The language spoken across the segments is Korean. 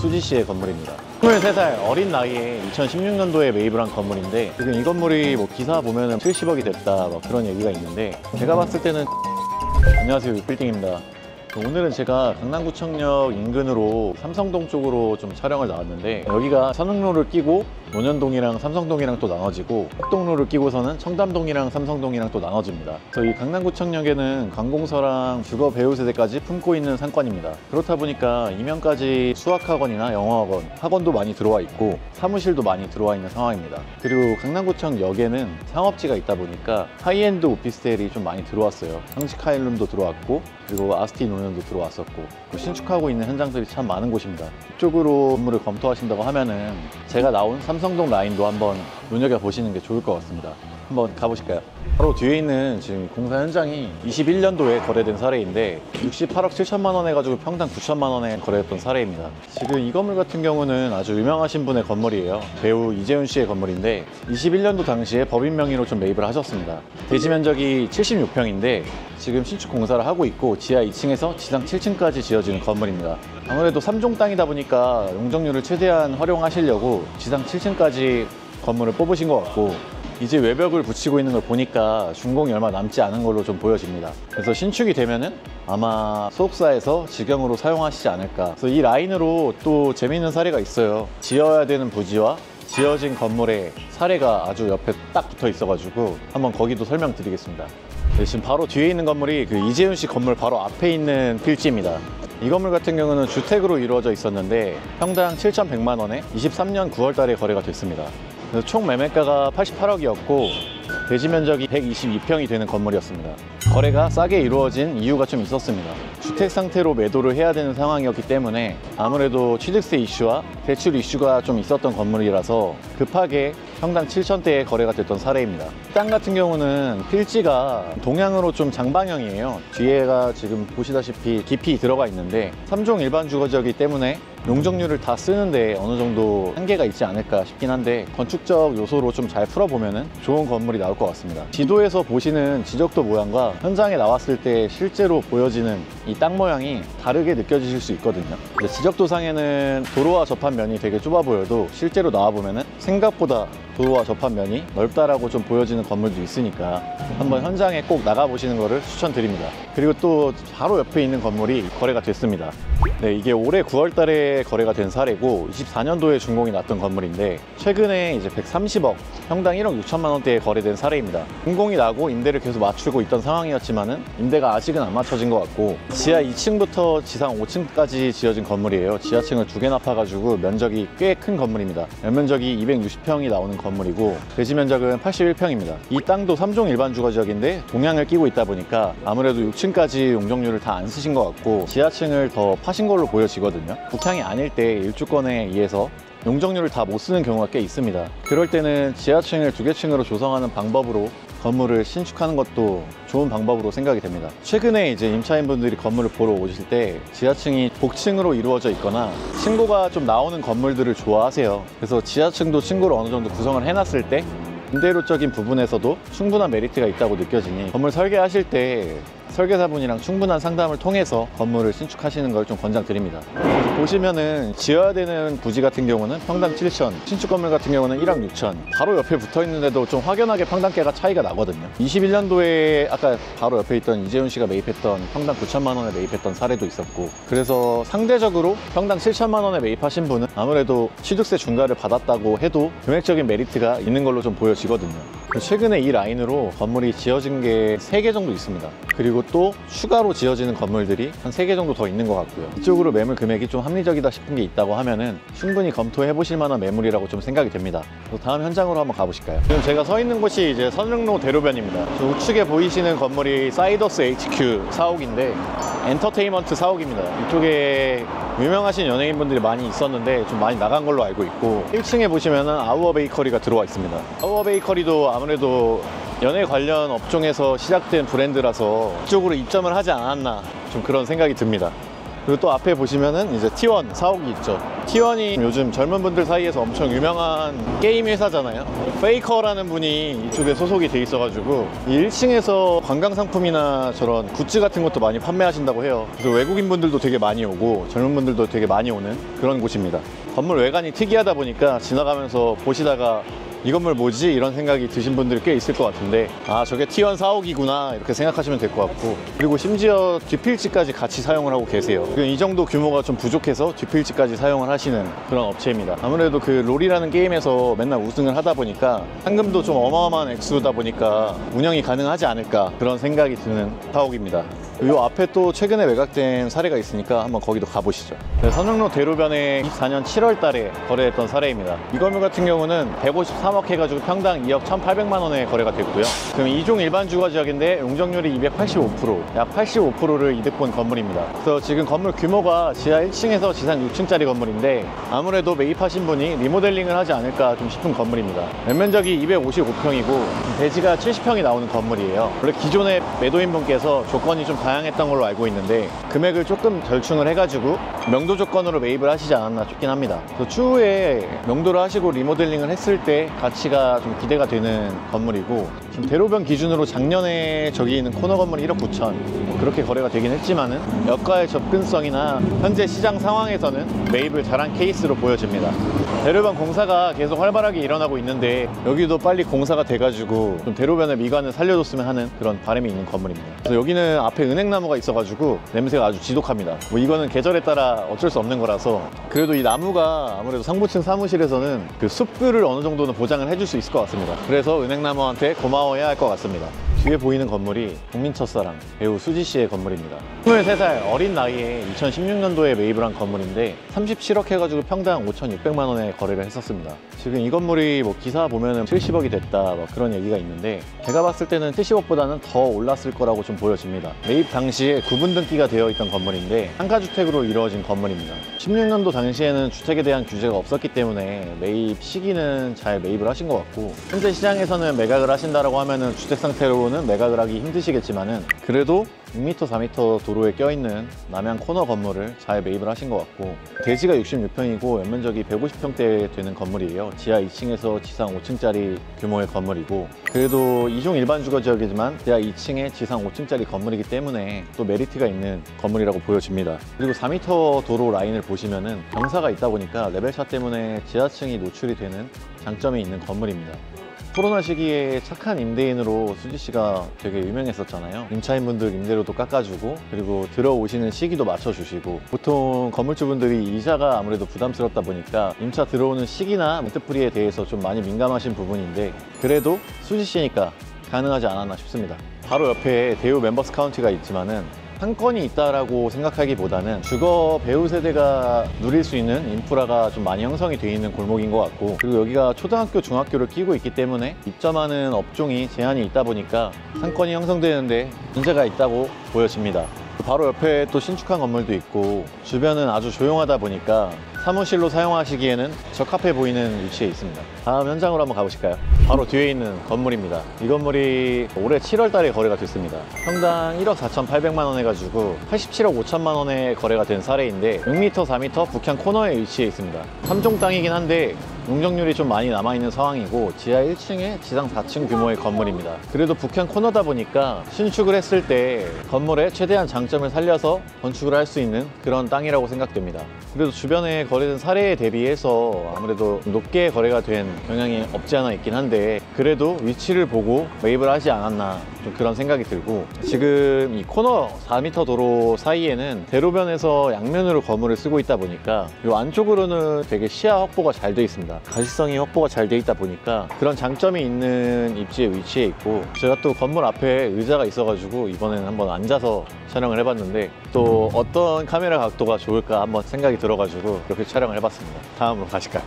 수지시의 건물입니다. 23살 어린 나이에 2016년도에 매입을 한 건물인데, 지금 이 건물이 뭐 기사 보면은 70억이 됐다 막 그런 얘기가 있는데, 제가 봤을 때는 안녕하세요, 빌딩입니다. 오늘은 제가 강남구청역 인근으로 삼성동 쪽으로 좀 촬영을 나왔는데, 여기가 선흥로를 끼고 논현동이랑 삼성동이랑 또 나눠지고, 학동로를 끼고서는 청담동이랑 삼성동이랑 또 나눠집니다. 그래서 이 강남구청역에는 관공서랑 주거 배우 세대까지 품고 있는 상권입니다. 그렇다 보니까 이면까지 수학학원이나 영어학원, 학원도 많이 들어와 있고 사무실도 많이 들어와 있는 상황입니다. 그리고 강남구청역에는 상업지가 있다 보니까 하이엔드 오피스텔이 좀 많이 들어왔어요. 상식 하일룸도 들어왔고, 그리고 아스티 논현도 들어왔었고, 신축하고 있는 현장들이 참 많은 곳입니다. 이쪽으로 건물을 검토하신다고 하면은 제가 나온 삼성동 라인도 한번 눈여겨보시는 게 좋을 것 같습니다. 한번 가보실까요? 바로 뒤에 있는 지금 공사 현장이 21년도에 거래된 사례인데 68억 7천만 원 해가지고 평당 9천만 원에 거래했던 사례입니다. 지금 이 건물 같은 경우는 아주 유명하신 분의 건물이에요. 배우 이재훈 씨의 건물인데 21년도 당시에 법인 명의로 좀 매입을 하셨습니다. 대지 면적이 76평인데 지금 신축 공사를 하고 있고 지하 2층에서 지상 7층까지 지어지는 건물입니다. 아무래도 3종 땅이다 보니까 용적률을 최대한 활용하시려고 지상 7층까지 건물을 뽑으신 것 같고, 이제 외벽을 붙이고 있는 걸 보니까 준공이 얼마 남지 않은 걸로 좀 보여집니다. 그래서 신축이 되면은 아마 소속사에서 직영으로 사용하시지 않을까. 그래서 이 라인으로 또 재미있는 사례가 있어요. 지어야 되는 부지와 지어진 건물의 사례가 아주 옆에 딱 붙어 있어가지고 한번 거기도 설명드리겠습니다. 네, 지금 바로 뒤에 있는 건물이 그 이재훈 씨 건물 바로 앞에 있는 필지입니다. 이 건물 같은 경우는 주택으로 이루어져 있었는데 평당 7,100만 원에 23년 9월 달에 거래가 됐습니다. 그래서 총 매매가가 88억이었고 대지 면적이 122평이 되는 건물이었습니다. 거래가 싸게 이루어진 이유가 좀 있었습니다. 주택 상태로 매도를 해야 되는 상황이었기 때문에 아무래도 취득세 이슈와 대출 이슈가 좀 있었던 건물이라서 급하게 평당 7천대에 거래가 됐던 사례입니다. 땅 같은 경우는 필지가 동향으로 좀 장방형이에요. 뒤에가 지금 보시다시피 깊이 들어가 있는데 3종 일반 주거지이기 때문에 용적률을 다 쓰는데 어느 정도 한계가 있지 않을까 싶긴 한데, 건축적 요소로 좀 잘 풀어보면 좋은 건물이 나올 것 같습니다. 지도에서 보시는 지적도 모양과 현장에 나왔을 때 실제로 보여지는 이 땅 모양이 다르게 느껴지실 수 있거든요. 근데 지적도상에는 도로와 접한 면이 되게 좁아 보여도 실제로 나와보면 생각보다 도로와 접한 면이 넓다라고 좀 보여지는 건물도 있으니까 한번 현장에 꼭 나가보시는 것을 추천드립니다. 그리고 또 바로 옆에 있는 건물이 거래가 됐습니다. 네, 이게 올해 9월 달에 거래가 된 사례고 24년도에 준공이 났던 건물인데 최근에 이제 130억, 평당 1억 6천만 원대에 거래된 사례입니다. 준공이 나고 임대를 계속 맞추고 있던 상황이었지만은 임대가 아직은 안 맞춰진 것 같고, 지하 2층부터 지상 5층까지 지어진 건물이에요. 지하층을 2개 납해가지고 면적이 꽤 큰 건물입니다. 연면적이 260평이 나오는 건물이고 대지 면적은 81평입니다. 이 땅도 3종 일반 주거지역인데 동향을 끼고 있다 보니까 아무래도 6층까지 용적률을 다 안 쓰신 것 같고 지하층을 더 파신 걸로 보여지거든요. 국향이 아닐 때 일주권에 의해서 용적률을 다 못 쓰는 경우가 꽤 있습니다. 그럴 때는 지하층을 2개 층으로 조성하는 방법으로 건물을 신축하는 것도 좋은 방법으로 생각이 됩니다. 최근에 이제 임차인분들이 건물을 보러 오실 때 지하층이 복층으로 이루어져 있거나 층고가 좀 나오는 건물들을 좋아하세요. 그래서 지하층도 층고를 어느 정도 구성을 해놨을 때 임대료적인 부분에서도 충분한 메리트가 있다고 느껴지니 건물 설계하실 때 설계사분이랑 충분한 상담을 통해서 건물을 신축하시는 걸 좀 권장드립니다. 보시면은 지어야 되는 부지 같은 경우는 평당 7천, 신축 건물 같은 경우는 1억 6천, 바로 옆에 붙어 있는데도 좀 확연하게 평당가가 차이가 나거든요. 21년도에 아까 바로 옆에 있던 이재훈 씨가 매입했던 평당 9천만 원에 매입했던 사례도 있었고, 그래서 상대적으로 평당 7천만 원에 매입하신 분은 아무래도 취득세 중과를 받았다고 해도 금액적인 메리트가 있는 걸로 좀 보여지거든요. 최근에 이 라인으로 건물이 지어진 게 3개 정도 있습니다. 그리고 또 추가로 지어지는 건물들이 한 3개 정도 더 있는 것 같고요. 이쪽으로 매물 금액이 좀 합리적이다 싶은 게 있다고 하면은 충분히 검토해 보실 만한 매물이라고 좀 생각이 됩니다. 다음 현장으로 한번 가보실까요? 지금 제가 서 있는 곳이 이제 선릉로 대로변입니다. 우측에 보이시는 건물이 사이더스 HQ 사옥인데 엔터테인먼트 사옥입니다. 이쪽에 유명하신 연예인분들이 많이 있었는데 좀 많이 나간 걸로 알고 있고, 1층에 보시면은 아우어 베이커리가 들어와 있습니다. 아우어 베이커리도 아무래도 연예 관련 업종에서 시작된 브랜드라서 이쪽으로 입점을 하지 않았나 좀 그런 생각이 듭니다. 그리고 또 앞에 보시면은 이제 T1 사옥이 있죠. T1이 요즘 젊은 분들 사이에서 엄청 유명한 게임 회사잖아요. 페이커라는 분이 이쪽에 소속이 돼 있어가지고 이 1층에서 관광 상품이나 저런 굿즈 같은 것도 많이 판매하신다고 해요. 그래서 외국인 분들도 되게 많이 오고 젊은 분들도 되게 많이 오는 그런 곳입니다. 건물 외관이 특이하다 보니까 지나가면서 보시다가 이 건물 뭐지? 이런 생각이 드신 분들이 꽤 있을 것 같은데, 아, 저게 T1 사옥이구나 이렇게 생각하시면 될 것 같고, 그리고 심지어 뒷필지까지 같이 사용을 하고 계세요. 이 정도 규모가 좀 부족해서 뒷필지까지 사용을 하시는 그런 업체입니다. 아무래도 그 롤이라는 게임에서 맨날 우승을 하다 보니까 상금도 좀 어마어마한 액수다 보니까 운영이 가능하지 않을까 그런 생각이 드는 사옥입니다. 이 앞에 또 최근에 매각된 사례가 있으니까 한번 거기도 가보시죠. 네, 선릉로 대로변에 24년 7월 달에 거래했던 사례입니다. 이 건물 같은 경우는 153억 해가지고 평당 2억 1,800만 원에 거래가 됐고요. 그럼 2종 일반 주거 지역인데 용적률이 285%, 약 85%를 이득 본 건물입니다. 그래서 지금 건물 규모가 지하 1층에서 지상 6층짜리 건물인데 아무래도 매입하신 분이 리모델링을 하지 않을까 좀 싶은 건물입니다. 연면적이 255평이고 대지가 70평이 나오는 건물이에요. 원래 기존의 매도인분께서 조건이 좀 다양했던 걸로 알고 있는데 금액을 조금 절충을 해가지고 명도 조건으로 매입을 하시지 않았나 싶긴 합니다. 그래서 추후에 명도를 하시고 리모델링을 했을 때 가치가 좀 기대가 되는 건물이고, 지금 대로변 기준으로 작년에 저기 있는 코너 건물 1억 9천 그렇게 거래가 되긴 했지만은 역가의 접근성이나 현재 시장 상황에서는 매입을 잘한 케이스로 보여집니다. 대로변 공사가 계속 활발하게 일어나고 있는데 여기도 빨리 공사가 돼가지고 좀 대로변의 미관을 살려줬으면 하는 그런 바람이 있는 건물입니다. 그래서 여기는 앞에 은행나무가 있어가지고 냄새가 아주 지독합니다. 뭐 이거는 계절에 따라 어쩔 수 없는 거라서, 그래도 이 나무가 아무래도 상부층 사무실에서는 그 숲뷰를 어느 정도는 보장을 해줄 수 있을 것 같습니다. 그래서 은행나무한테 고마워해야 할 것 같습니다. 뒤에 보이는 건물이 국민 첫사랑 배우 수지 씨의 건물입니다. 23살 어린 나이에 2016년도에 매입을 한 건물인데 37억 해가지고 평당 5,600만 원에 거래를 했었습니다. 지금 이 건물이 뭐 기사 보면은 70억이 됐다 뭐 그런 얘기가 있는데, 제가 봤을 때는 70억보다는 더 올랐을 거라고 좀 보여집니다. 매입 당시에 구분 등기가 되어 있던 건물인데 상가주택으로 이루어진 건물입니다. 16년도 당시에는 주택에 대한 규제가 없었기 때문에 매입 시기는 잘 매입을 하신 것 같고, 현재 시장에서는 매각을 하신다라고 하면은 주택 상태로는 매각을 하기 힘드시겠지만은 그래도 6m, 4m 도로에 껴있는 남양 코너 건물을 잘 매입을 하신 것 같고, 대지가 66평이고 연면적이 150평대 되는 건물이에요. 지하 2층에서 지상 5층짜리 규모의 건물이고, 그래도 2종 일반 주거 지역이지만 지하 2층에 지상 5층짜리 건물이기 때문에 또 메리트가 있는 건물이라고 보여집니다. 그리고 4m 도로 라인을 보시면은 경사가 있다 보니까 레벨차 때문에 지하층이 노출이 되는 장점이 있는 건물입니다. 코로나 시기에 착한 임대인으로 수지 씨가 되게 유명했었잖아요. 임차인분들 임대료도 깎아주고, 그리고 들어오시는 시기도 맞춰주시고, 보통 건물주분들이 이자가 아무래도 부담스럽다 보니까 임차 들어오는 시기나 렌트프리에 대해서 좀 많이 민감하신 부분인데, 그래도 수지 씨니까 가능하지 않았나 싶습니다. 바로 옆에 대우 멤버스 카운티가 있지만은 상권이 있다라고 생각하기보다는 주거 배우 세대가 누릴 수 있는 인프라가 좀 많이 형성이 되어 있는 골목인 것 같고, 그리고 여기가 초등학교, 중학교를 끼고 있기 때문에 입점하는 업종이 제한이 있다 보니까 상권이 형성되는데 문제가 있다고 보여집니다. 바로 옆에 또 신축한 건물도 있고 주변은 아주 조용하다 보니까 사무실로 사용하시기에는 적합해 보이는 위치에 있습니다. 다음 현장으로 한번 가보실까요? 바로 뒤에 있는 건물입니다. 이 건물이 올해 7월 달에 거래가 됐습니다. 평당 1억 4,800만 원 해가지고 87억 5천만 원에 거래가 된 사례인데 6m, 4m 북향 코너에 위치해 있습니다. 3종 땅이긴 한데 용적률이 좀 많이 남아있는 상황이고 지하 1층에 지상 4층 규모의 건물입니다. 그래도 북향 코너다 보니까 신축을 했을 때 건물의 최대한 장점을 살려서 건축을 할 수 있는 그런 땅이라고 생각됩니다. 그래도 주변에 거래된 사례에 대비해서 아무래도 높게 거래가 된 경향이 없지 않아 있긴 한데, 그래도 위치를 보고 매입을 하지 않았나 좀 그런 생각이 들고, 지금 이 코너 4m 도로 사이에는 대로변에서 양면으로 건물을 쓰고 있다 보니까 이 안쪽으로는 되게 시야 확보가 잘 돼 있습니다. 가시성이 확보가 잘 돼 있다 보니까 그런 장점이 있는 입지에 위치해 있고, 제가 또 건물 앞에 의자가 있어가지고 이번에는 한번 앉아서 촬영을 해봤는데 또 어떤 카메라 각도가 좋을까 한번 생각이 들어가지고 이렇게 촬영을 해봤습니다. 다음으로 가실까요?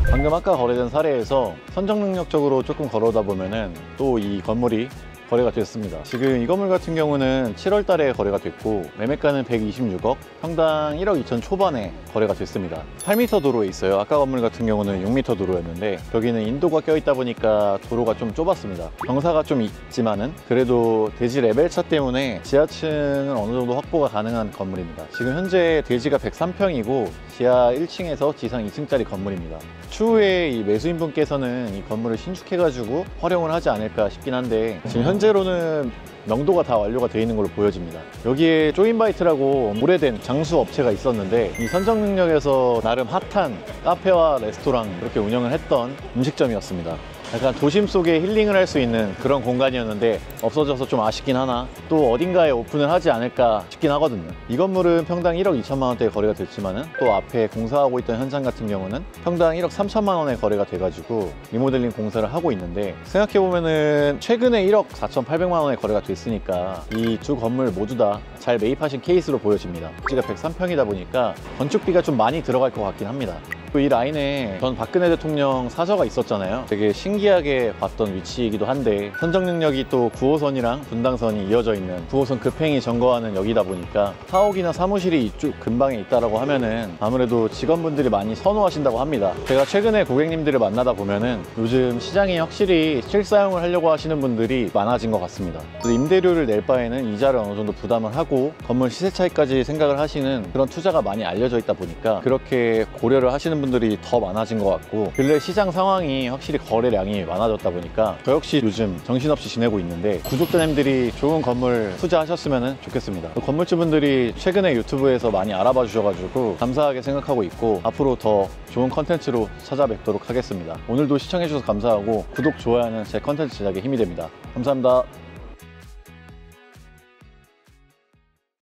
방금 아까 거래된 사례에서 선정 능력적으로 조금 걸어다 보면은 또 이 건물이 거래가 됐습니다. 지금 이 건물 같은 경우는 7월 달에 거래가 됐고 매매가는 126억, 평당 1억 2천 초반에 거래가 됐습니다. 8m 도로에 있어요. 아까 건물 같은 경우는 6m 도로였는데 여기는 인도가 껴있다 보니까 도로가 좀 좁았습니다. 경사가 좀 있지만은 그래도 대지 레벨차 때문에 지하층은 어느 정도 확보가 가능한 건물입니다. 지금 현재 대지가 103평이고 지하 1층에서 지상 2층짜리 건물입니다. 추후에 이 매수인분께서는 이 건물을 신축해가지고 활용을 하지 않을까 싶긴 한데 지금 현재로는 명도가 다 완료가 되어 있는 걸로 보여집니다. 여기에 조인바이트라고 오래된 장수 업체가 있었는데 이 선정능력에서 나름 핫한 카페와 레스토랑 이렇게 운영을 했던 음식점이었습니다. 약간 도심 속에 힐링을 할 수 있는 그런 공간이었는데 없어져서 좀 아쉽긴 하나 또 어딘가에 오픈을 하지 않을까 싶긴 하거든요. 이 건물은 평당 1억 2천만 원대에 거래가 됐지만은 또 앞에 공사하고 있던 현장 같은 경우는 평당 1억 3천만 원에 거래가 돼가지고 리모델링 공사를 하고 있는데 생각해보면은 최근에 1억 4,800만 원에 거래가 됐으니까 이 두 건물 모두 다 잘 매입하신 케이스로 보여집니다. 지가 103평이다 보니까 건축비가 좀 많이 들어갈 것 같긴 합니다. 또 이 라인에 전 박근혜 대통령 사저가 있었잖아요. 되게 신기하게 봤던 위치이기도 한데 선정 능력이 또 9호선이랑 분당선이 이어져 있는 9호선 급행이 점거하는 역이다 보니까 사옥이나 사무실이 이쪽 근방에 있다라고 하면은 아무래도 직원분들이 많이 선호하신다고 합니다. 제가 최근에 고객님들을 만나다 보면은 요즘 시장이 확실히 실사용을 하려고 하시는 분들이 많아진 것 같습니다. 임대료를 낼 바에는 이자를 어느 정도 부담을 하고 건물 시세 차익까지 생각을 하시는 그런 투자가 많이 알려져 있다 보니까 그렇게 고려를 하시는 분들이 더 많아진 것 같고 근래 시장 상황이 확실히 거래량이 많아졌다 보니까 저 역시 요즘 정신없이 지내고 있는데 구독자님들이 좋은 건물 투자하셨으면 좋겠습니다. 건물주분들이 최근에 유튜브에서 많이 알아봐 주셔가지고 감사하게 생각하고 있고 앞으로 더 좋은 컨텐츠로 찾아뵙도록 하겠습니다. 오늘도 시청해주셔서 감사하고 구독, 좋아요는 제 컨텐츠 제작에 힘이 됩니다. 감사합니다.